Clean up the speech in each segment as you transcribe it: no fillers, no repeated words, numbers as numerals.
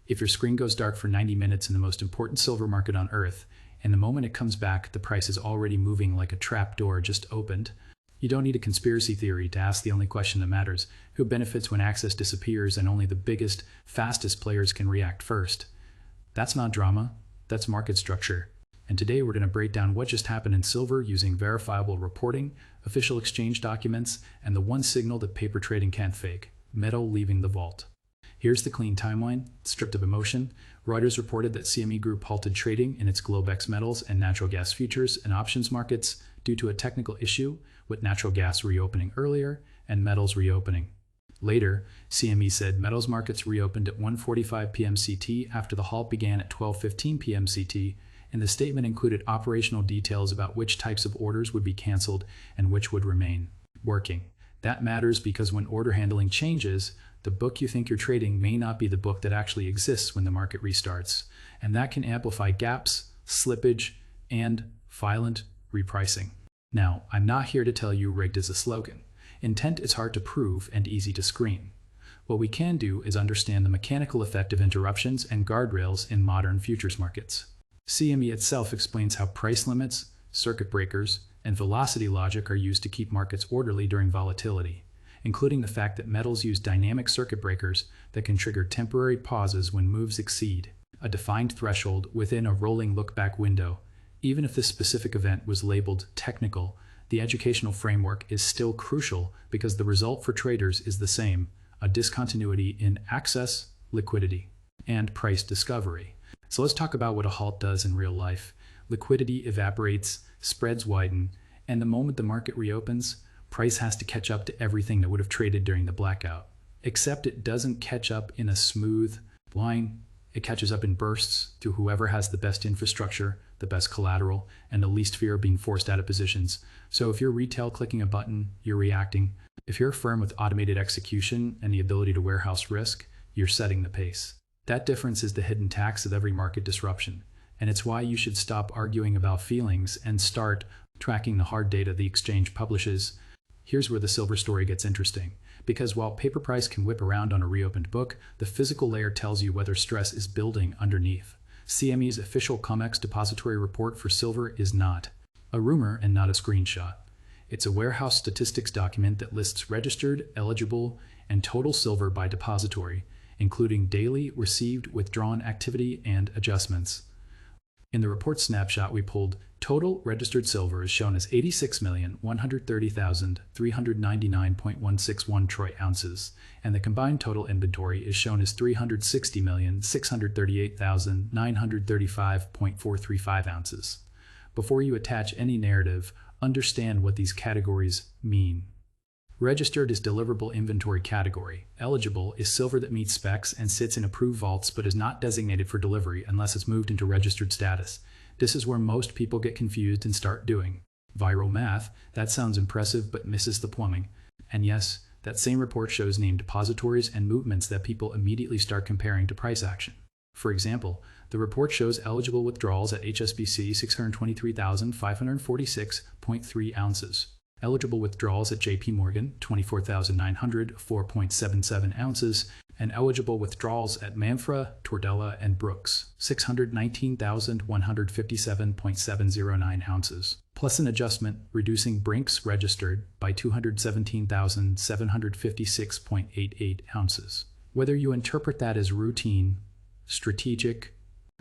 If your screen goes dark for 90 minutes in the most important silver market on Earth, and the moment it comes back, the price is already moving like a trap door just opened, you don't need a conspiracy theory to ask the only question that matters: who benefits when access disappears and only the biggest, fastest players can react first? That's not drama, that's market structure. And today we're going to break down what just happened in silver using verifiable reporting, official exchange documents, and the one signal that paper trading can't fake: metal leaving the vault. Here's the clean timeline, stripped of emotion. Reuters reported that CME Group halted trading in its Globex metals and natural gas futures and options markets due to a technical issue, with natural gas reopening earlier and metals reopening later. CME said metals markets reopened at 1:45 p.m. CT after the halt began at 12:15 p.m. CT, and the statement included operational details about which types of orders would be canceled and which would remain working. That matters because when order handling changes, the book you think you're trading may not be the book that actually exists when the market restarts, and that can amplify gaps, slippage, and violent repricing. Now, I'm not here to tell you rigged is a slogan. Intent is hard to prove and easy to screen. What we can do is understand the mechanical effect of interruptions and guardrails in modern futures markets. CME itself explains how price limits, circuit breakers, and velocity logic are used to keep markets orderly during volatility, including the fact that metals use dynamic circuit breakers that can trigger temporary pauses when moves exceed a defined threshold within a rolling look-back window. Even if this specific event was labeled technical, the educational framework is still crucial because the result for traders is the same: a discontinuity in access, liquidity, and price discovery. So let's talk about what a halt does in real life. Liquidity evaporates, spreads widen, and the moment the market reopens, price has to catch up to everything that would have traded during the blackout. Except it doesn't catch up in a smooth line. It catches up in bursts through whoever has the best infrastructure, the best collateral, and the least fear of being forced out of positions. So if you're retail clicking a button, you're reacting. If you're a firm with automated execution and the ability to warehouse risk, you're setting the pace. That difference is the hidden tax of every market disruption. And it's why you should stop arguing about feelings and start tracking the hard data the exchange publishes. Here's where the silver story gets interesting. Because while paper price can whip around on a reopened book, the physical layer tells you whether stress is building underneath. CME's official COMEX depository report for silver is not a rumor and not a screenshot. It's a warehouse statistics document that lists registered, eligible, and total silver by depository, including daily, received, withdrawn activity, and adjustments. In the report snapshot we pulled, total registered silver is shown as 86,130,399.161 troy ounces, and the combined total inventory is shown as 360,638,935.435 ounces. Before you attach any narrative, understand what these categories mean. Registered is deliverable inventory category. Eligible is silver that meets specs and sits in approved vaults but is not designated for delivery unless it's moved into registered status. This is where most people get confused and start doing viral math. That sounds impressive but misses the plumbing. And yes, that same report shows named depositories and movements that people immediately start comparing to price action. For example, the report shows eligible withdrawals at HSBC 623,546.3 ounces. Eligible withdrawals at JP Morgan, 24,904.77 ounces, and eligible withdrawals at Manfra, Tordella, and Brooks, 619,157.709 ounces, plus an adjustment reducing Brink's registered by 217,756.88 ounces. Whether you interpret that as routine, strategic,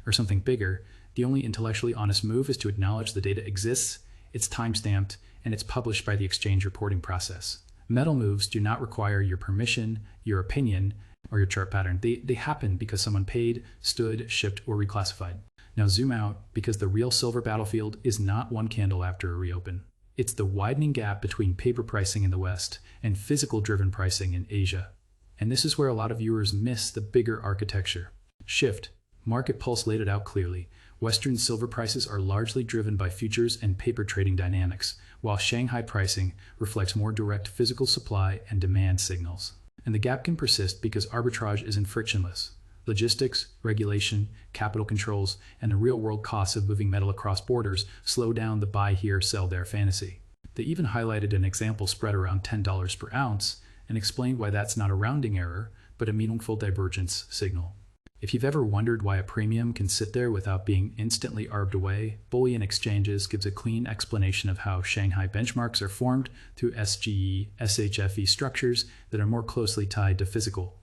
or something bigger, the only intellectually honest move is to acknowledge the data exists, it's time-stamped, and it's published by the exchange reporting process. Metal moves do not require your permission, your opinion, or your chart pattern. They happen because someone paid, stood, shipped, or reclassified. Now zoom out, because the real silver battlefield is not one candle after a reopen. It's the widening gap between paper pricing in the West and physical-driven pricing in Asia. And this is where a lot of viewers miss the bigger architecture shift. Market Pulse laid it out clearly. Western silver prices are largely driven by futures and paper trading dynamics, while Shanghai pricing reflects more direct physical supply and demand signals. And the gap can persist because arbitrage isn't frictionless. Logistics, regulation, capital controls, and the real-world costs of moving metal across borders slow down the buy here, sell there fantasy. They even highlighted an example spread around $10 per ounce and explained why that's not a rounding error, but a meaningful divergence signal. If you've ever wondered why a premium can sit there without being instantly arbed away, Bullion Exchanges gives a clean explanation of how Shanghai benchmarks are formed through SGE, SHFE structures that are more closely tied to physical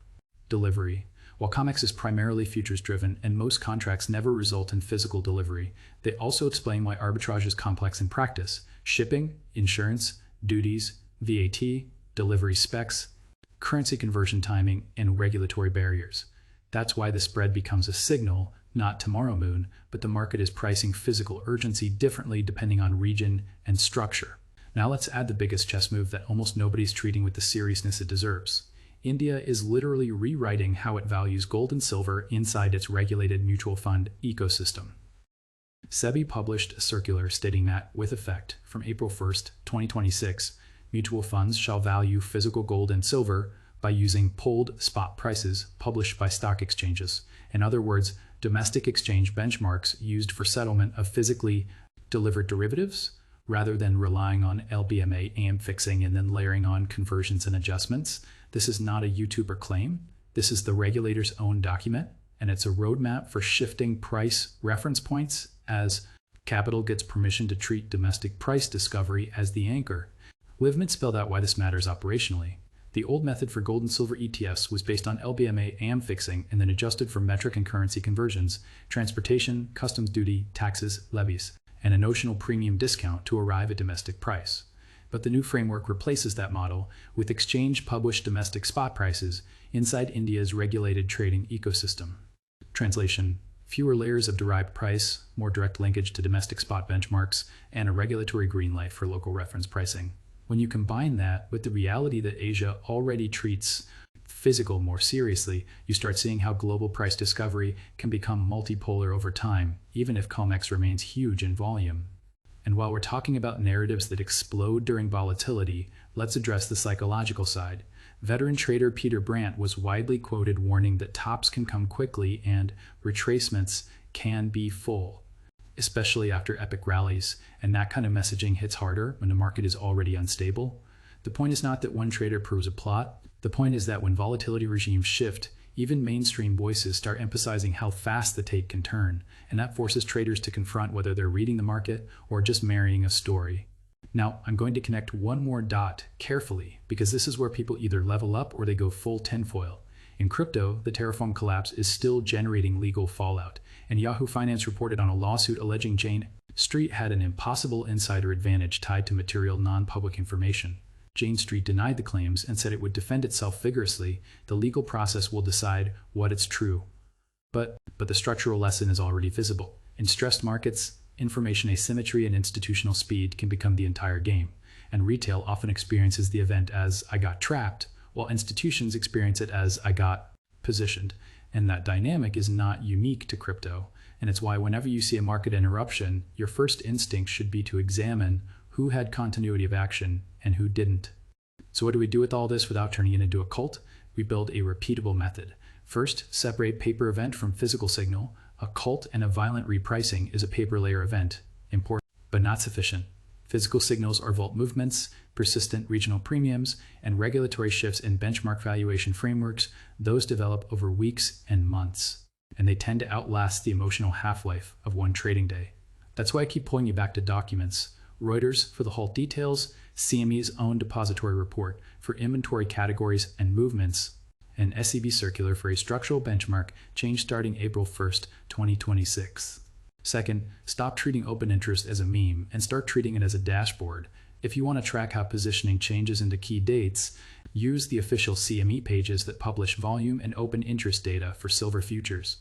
delivery. While comex is primarily futures-driven and most contracts never result in physical delivery, they also explain why arbitrage is complex in practice: shipping, insurance, duties, VAT, delivery specs, currency conversion timing, and regulatory barriers. That's why the spread becomes a signal, not tomorrow moon, but the market is pricing physical urgency differently depending on region and structure. Now let's add the biggest chess move that almost nobody's treating with the seriousness it deserves. India is literally rewriting how it values gold and silver inside its regulated mutual fund ecosystem. SEBI published a circular stating that, with effect from April 1st, 2026, mutual funds shall value physical gold and silver by using pooled spot prices published by stock exchanges. In other words, domestic exchange benchmarks used for settlement of physically delivered derivatives, rather than relying on LBMA AM fixing and then layering on conversions and adjustments. This is not a YouTuber claim. This is the regulator's own document, and it's a roadmap for shifting price reference points as capital gets permission to treat domestic price discovery as the anchor. Livman spelled out why this matters operationally. The old method for gold and silver ETFs was based on LBMA AM fixing and then adjusted for metric and currency conversions, transportation, customs duty, taxes, levies, and a notional premium discount to arrive at domestic price. But the new framework replaces that model with exchange-published domestic spot prices inside India's regulated trading ecosystem. Translation: fewer layers of derived price, more direct linkage to domestic spot benchmarks, and a regulatory green light for local reference pricing. When you combine that with the reality that Asia already treats physical more seriously, you start seeing how global price discovery can become multipolar over time, even if comex remains huge in volume. And while we're talking about narratives that explode during volatility, let's address the psychological side. Veteran trader Peter Brandt was widely quoted warning that tops can come quickly and retracements can be full, especially after epic rallies, and that kind of messaging hits harder when the market is already unstable. The point is not that one trader proves a plot. The point is that when volatility regimes shift, even mainstream voices start emphasizing how fast the tape can turn, and that forces traders to confront whether they're reading the market or just marrying a story. Now, I'm going to connect one more dot carefully, because this is where people either level up or they go full tinfoil. In crypto, the Terraform collapse is still generating legal fallout, and Yahoo Finance reported on a lawsuit alleging Jane Street had an impossible insider advantage tied to material non-public information. Jane Street denied the claims and said it would defend itself vigorously. The legal process will decide what is true. But the structural lesson is already visible. In stressed markets, information asymmetry and institutional speed can become the entire game, and retail often experiences the event as "I got trapped," while institutions experience it as "I got positioned." And that dynamic is not unique to crypto. And it's why whenever you see a market interruption, your first instinct should be to examine who had continuity of action and who didn't. So what do we do with all this without turning it into a cult? We build a repeatable method. First, separate paper event from physical signal. A cult and a violent repricing is a paper layer event. Important, but not sufficient. Physical signals are vault movements, persistent regional premiums, and regulatory shifts in benchmark valuation frameworks. Those develop over weeks and months, and they tend to outlast the emotional half-life of one trading day. That's why I keep pulling you back to documents. Reuters for the halt details, CME's own depository report for inventory categories and movements, and SEB circular for a structural benchmark change starting April 1st, 2026. Second, stop treating open interest as a meme and start treating it as a dashboard. If you want to track how positioning changes into key dates, use the official CME pages that publish volume and open interest data for silver futures.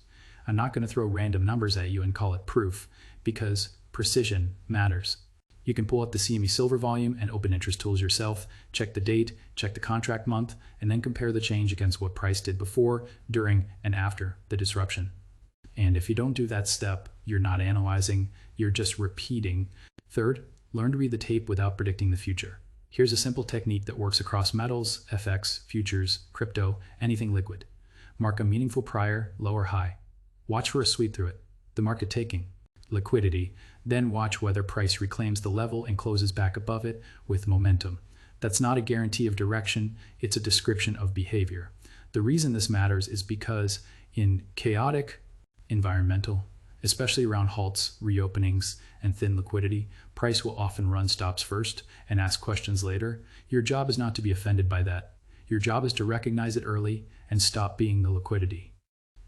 I'm not going to throw random numbers at you and call it proof, because precision matters. You can pull up the CME silver volume and open interest tools yourself, check the date, check the contract month, and then compare the change against what price did before, during, and after the disruption. And if you don't do that step, you're not analyzing, you're just repeating. Third, learn to read the tape without predicting the future. Here's a simple technique that works across metals, FX, futures, crypto, anything liquid. Mark a meaningful prior, low or high. Watch for a sweep through it, the market taking liquidity, then watch whether price reclaims the level and closes back above it with momentum. That's not a guarantee of direction, it's a description of behavior. The reason this matters is because In chaotic environmental, especially around halts, reopenings, and thin liquidity, price will often run stops first and ask questions later. Your job is not to be offended by that. Your job is to recognize it early and stop being the liquidity.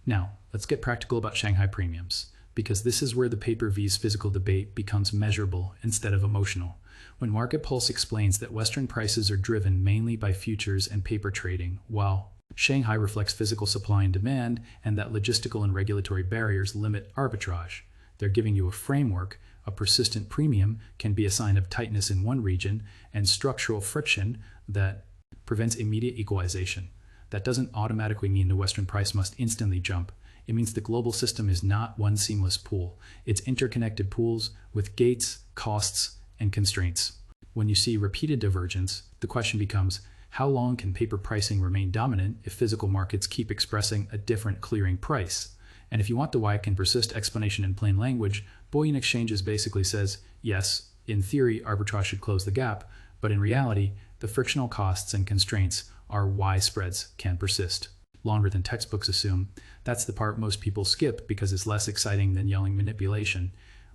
Now, let's get practical about Shanghai premiums, because this is where the paper vs physical debate becomes measurable instead of emotional. When Market Pulse explains that Western prices are driven mainly by futures and paper trading, while Shanghai reflects physical supply and demand, and that logistical and regulatory barriers limit arbitrage, they're giving you a framework. A persistent premium can be a sign of tightness in one region and structural friction that prevents immediate equalization. That doesn't automatically mean the Western price must instantly jump. It means the global system is not one seamless pool. It's interconnected pools with gates, costs, and constraints. When you see repeated divergence, the question becomes, how long can paper pricing remain dominant if physical markets keep expressing a different clearing price? And if you want the why it can persist explanation in plain language, Bullion Exchanges basically says, yes, in theory, arbitrage should close the gap, but in reality, the frictional costs and constraints are why spreads can persist. Longer than textbooks assume. That's the part most people skip because it's less exciting than yelling manipulation.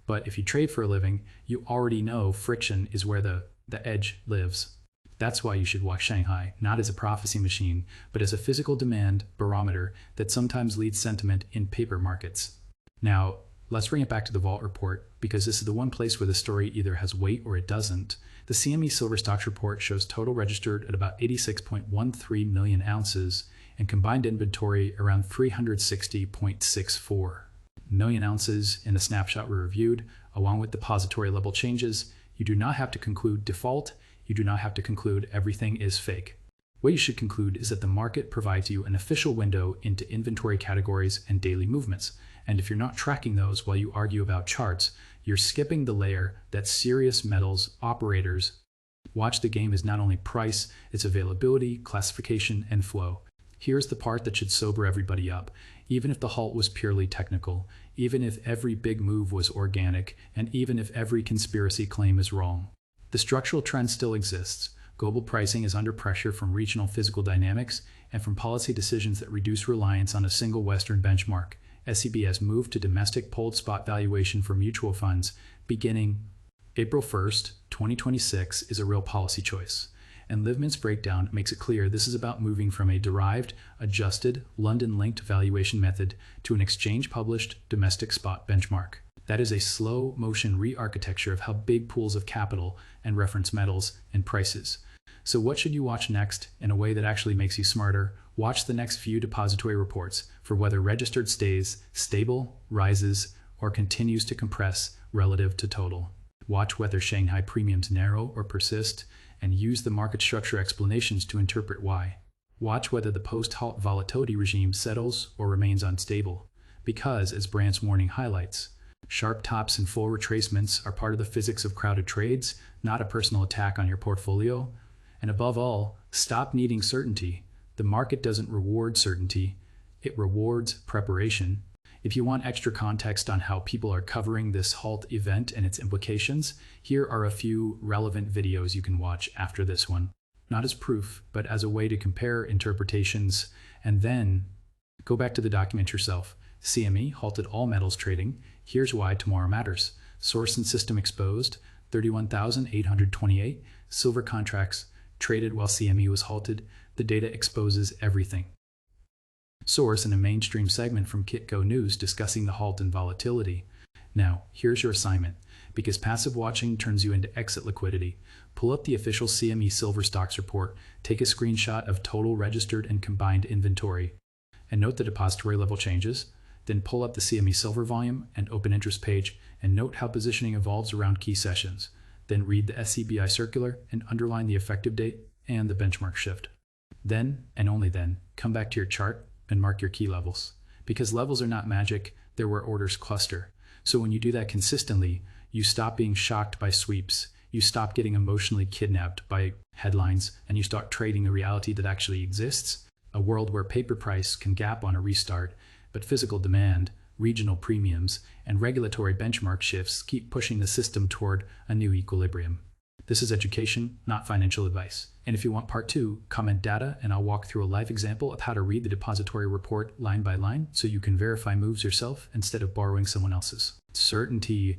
But if you trade for a living, you already know friction is where the edge lives. That's why you should watch Shanghai, not as a prophecy machine, but as a physical demand barometer that sometimes leads sentiment in paper markets. Now, let's bring it back to the Vault report, because this is the one place where the story either has weight or it doesn't. The CME Silver Stocks report shows total registered at about 86.13 million ounces and combined inventory around 360.64 million ounces in the snapshot we reviewed, along with depository level changes. You do not have to conclude default. You do not have to conclude everything is fake. What you should conclude is that the market provides you an official window into inventory categories and daily movements. And if you're not tracking those while you argue about charts, you're skipping the layer that serious metals operators watch. The game is not only price, it's availability, classification, and flow. Here's the part that should sober everybody up. Even if the halt was purely technical, even if every big move was organic, and even if every conspiracy claim is wrong, the structural trend still exists. Global pricing is under pressure from regional physical dynamics and from policy decisions that reduce reliance on a single Western benchmark. SEB has moved to domestic polled spot valuation for mutual funds beginning April 1st, 2026 is a real policy choice. And Livman's breakdown makes it clear this is about moving from a derived, adjusted, London-linked valuation method to an exchange-published domestic spot benchmark. That is a slow-motion re-architecture of how big pools of capital and reference metals and prices. So what should you watch next in a way that actually makes you smarter? Watch the next few depository reports for whether registered stays stable, rises, or continues to compress relative to total. Watch whether Shanghai premiums narrow or persist, and use the market structure explanations to interpret why. Watch whether the post-halt volatility regime settles or remains unstable. Because, as Brandt's warning highlights, sharp tops and full retracements are part of the physics of crowded trades, not a personal attack on your portfolio. And above all, stop needing certainty. The market doesn't reward certainty, it rewards preparation. If you want extra context on how people are covering this halt event and its implications, here are a few relevant videos you can watch after this one. Not as proof, but as a way to compare interpretations, and then go back to the document yourself. CME halted all metals trading. Here's why tomorrow matters. Source and system exposed, 31,828 silver contracts traded while CME was halted. The data exposes everything. Source in a mainstream segment from Kitco News discussing the halt and volatility. Now, here's your assignment. Because passive watching turns you into exit liquidity, pull up the official CME Silver Stocks report, take a screenshot of total registered and combined inventory, and note the depository level changes. Then pull up the CME Silver volume and open interest page, and note how positioning evolves around key sessions. Then read the SCBI circular and underline the effective date and the benchmark shift. Then, and only then, come back to your chart and mark your key levels. Because levels are not magic, they're where orders cluster. So when you do that consistently, you stop being shocked by sweeps, you stop getting emotionally kidnapped by headlines, and you start trading the reality that actually exists, a world where paper price can gap on a restart, but physical demand, regional premiums, and regulatory benchmark shifts keep pushing the system toward a new equilibrium. This is education, not financial advice. And if you want part 2, comment data and I'll walk through a live example of how to read the depository report line by line so you can verify moves yourself instead of borrowing someone else's. Certainty.